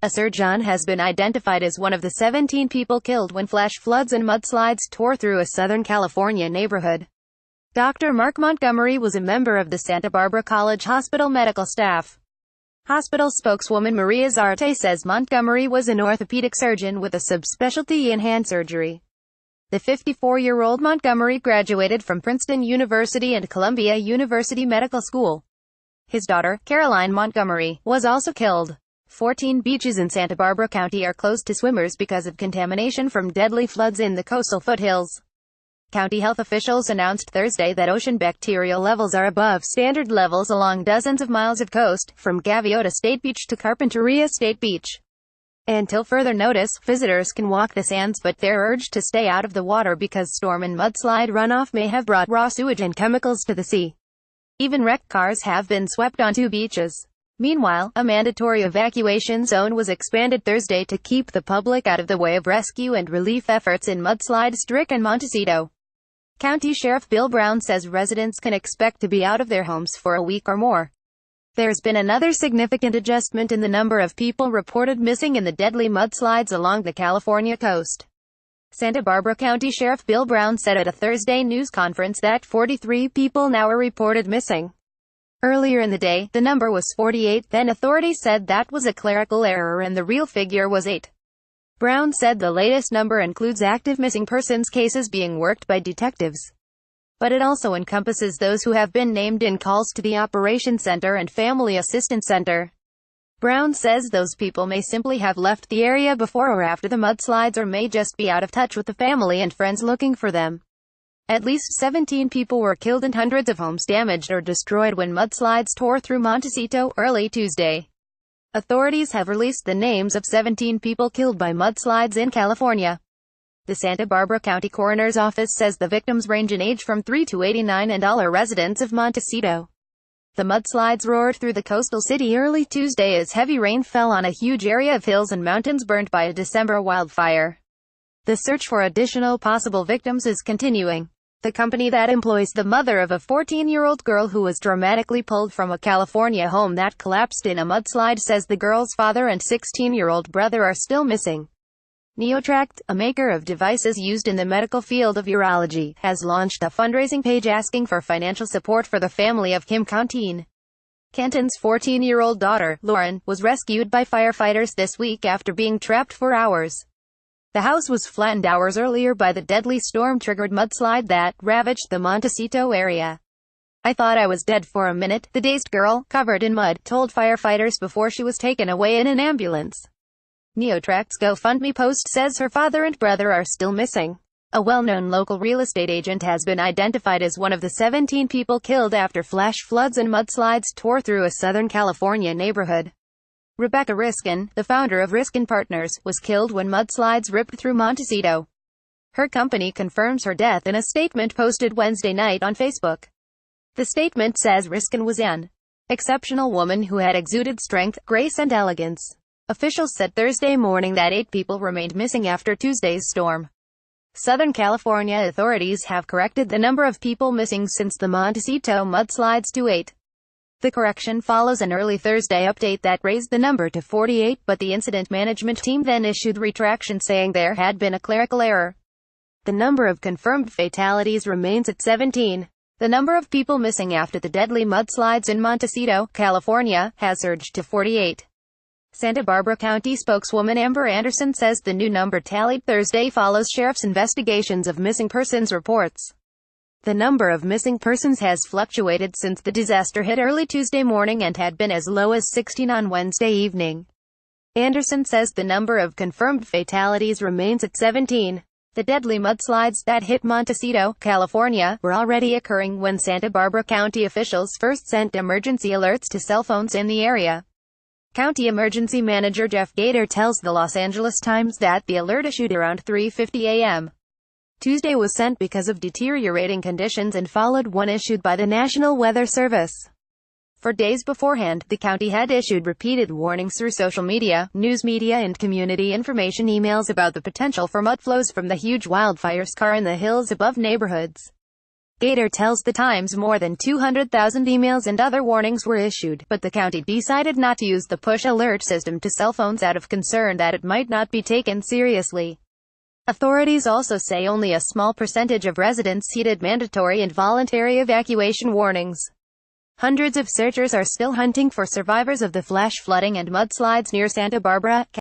A surgeon has been identified as one of the 17 people killed when flash floods and mudslides tore through a Southern California neighborhood. Dr. Mark Montgomery was a member of the Santa Barbara College Hospital medical staff. Hospital spokeswoman Maria Zarte says Montgomery was an orthopedic surgeon with a subspecialty in hand surgery. The 54-year-old Montgomery graduated from Princeton University and Columbia University Medical School. His daughter, Caroline Montgomery, was also killed. 14 beaches in Santa Barbara County are closed to swimmers because of contamination from deadly floods in the coastal foothills. County health officials announced Thursday that ocean bacterial levels are above standard levels along dozens of miles of coast, from Gaviota State Beach to Carpinteria State Beach. Until further notice, visitors can walk the sands, but they're urged to stay out of the water because storm and mudslide runoff may have brought raw sewage and chemicals to the sea. Even wrecked cars have been swept onto beaches. Meanwhile, a mandatory evacuation zone was expanded Thursday to keep the public out of the way of rescue and relief efforts in mudslide-stricken Montecito. County Sheriff Bill Brown says residents can expect to be out of their homes for a week or more. There's been another significant adjustment in the number of people reported missing in the deadly mudslides along the California coast. Santa Barbara County Sheriff Bill Brown said at a Thursday news conference that 43 people now are reported missing. Earlier in the day, the number was 48, then authorities said that was a clerical error and the real figure was 8. Brown said the latest number includes active missing persons cases being worked by detectives. But it also encompasses those who have been named in calls to the Operations Center and Family Assistance Center. Brown says those people may simply have left the area before or after the mudslides or may just be out of touch with the family and friends looking for them. At least 17 people were killed and hundreds of homes damaged or destroyed when mudslides tore through Montecito early Tuesday. Authorities have released the names of 17 people killed by mudslides in California. The Santa Barbara County Coroner's Office says the victims range in age from 3 to 89 and all are residents of Montecito. The mudslides roared through the coastal city early Tuesday as heavy rain fell on a huge area of hills and mountains burned by a December wildfire. The search for additional possible victims is continuing. The company that employs the mother of a 14-year-old girl who was dramatically pulled from a California home that collapsed in a mudslide says the girl's father and 16-year-old brother are still missing. NeoTract, a maker of devices used in the medical field of urology, has launched a fundraising page asking for financial support for the family of Kim Canteen. Canton's 14-year-old daughter, Lauren, was rescued by firefighters this week after being trapped for hours. The house was flattened hours earlier by the deadly storm-triggered mudslide that ravaged the Montecito area. "I thought I was dead for a minute," the dazed girl, covered in mud, told firefighters before she was taken away in an ambulance. NeoTract's GoFundMe post says her father and brother are still missing. A well-known local real estate agent has been identified as one of the 17 people killed after flash floods and mudslides tore through a Southern California neighborhood. Rebecca Riskin, the founder of Riskin Partners, was killed when mudslides ripped through Montecito. Her company confirms her death in a statement posted Wednesday night on Facebook. The statement says Riskin was an exceptional woman who had exuded strength, grace and elegance. Officials said Thursday morning that 8 people remained missing after Tuesday's storm. Southern California authorities have corrected the number of people missing since the Montecito mudslides to 8. The correction follows an early Thursday update that raised the number to 48, but the incident management team then issued retraction saying there had been a clerical error. The number of confirmed fatalities remains at 17. The number of people missing after the deadly mudslides in Montecito, California, has surged to 48. Santa Barbara County spokeswoman Amber Anderson says the new number tallied Thursday follows sheriff's investigations of missing persons reports. The number of missing persons has fluctuated since the disaster hit early Tuesday morning and had been as low as 16 on Wednesday evening. Anderson says the number of confirmed fatalities remains at 17. The deadly mudslides that hit Montecito, California, were already occurring when Santa Barbara County officials first sent emergency alerts to cell phones in the area. County Emergency Manager Jeff Gator tells the Los Angeles Times that the alert issued around 3:50 a.m. Tuesday was sent because of deteriorating conditions and followed one issued by the National Weather Service. For days beforehand, the county had issued repeated warnings through social media, news media and community information emails about the potential for mudflows from the huge wildfire scar in the hills above neighborhoods. Gator tells The Times more than 200,000 emails and other warnings were issued, but the county decided not to use the push alert system to cell phones out of concern that it might not be taken seriously. Authorities also say only a small percentage of residents heeded mandatory and voluntary evacuation warnings. Hundreds of searchers are still hunting for survivors of the flash flooding and mudslides near Santa Barbara,